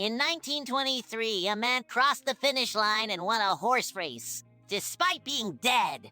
In 1923, a man crossed the finish line and won a horse race, despite being dead.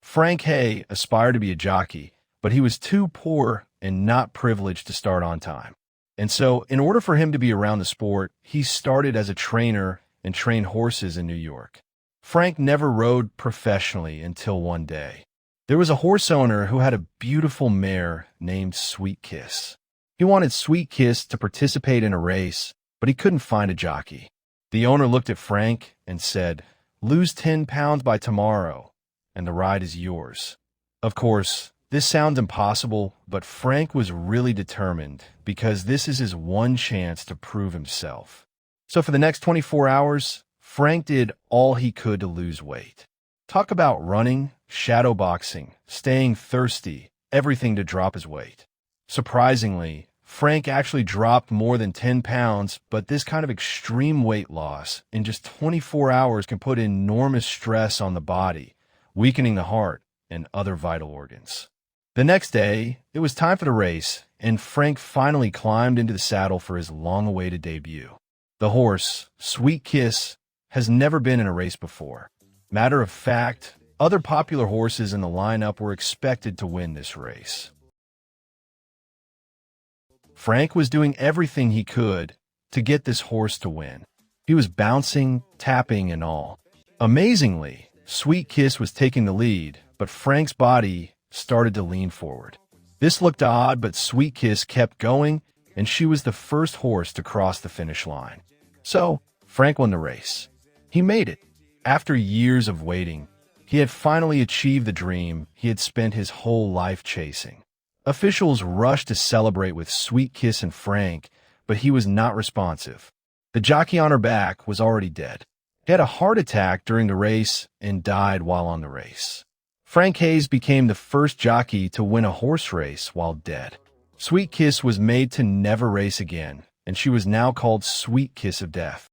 Frank Hay aspired to be a jockey, but he was too poor and not privileged to start on time. And so, in order for him to be around the sport, he started as a trainer and trained horses in New York. Frank never rode professionally until one day. There was a horse owner who had a beautiful mare named Sweet Kiss. He wanted Sweet Kiss to participate in a race, but he couldn't find a jockey. The owner looked at Frank and said, "Lose 10 pounds by tomorrow, and the ride is yours." Of course, this sounds impossible, but Frank was really determined because this is his one chance to prove himself. So for the next 24 hours, Frank did all he could to lose weight. Talk about running, shadow boxing, staying thirsty, everything to drop his weight. Surprisingly, Frank actually dropped more than 10 pounds, but this kind of extreme weight loss in just 24 hours can put enormous stress on the body, weakening the heart and other vital organs. The next day, it was time for the race, and Frank finally climbed into the saddle for his long-awaited debut. The horse, Sweet Kiss, has never been in a race before. Matter of fact, other popular horses in the lineup were expected to win this race. Frank was doing everything he could to get this horse to win. He was bouncing, tapping, and all. Amazingly, Sweet Kiss was taking the lead, but Frank's body started to lean forward. This looked odd, but Sweet Kiss kept going, and she was the first horse to cross the finish line. So, Frank won the race. He made it. After years of waiting, he had finally achieved the dream he had spent his whole life chasing. Officials rushed to celebrate with Sweet Kiss and Frank, but he was not responsive. The jockey on her back was already dead. He had a heart attack during the race and died while on the race. Frank Hayes became the first jockey to win a horse race while dead. Sweet Kiss was made to never race again, and she was now called Sweet Kiss of Death.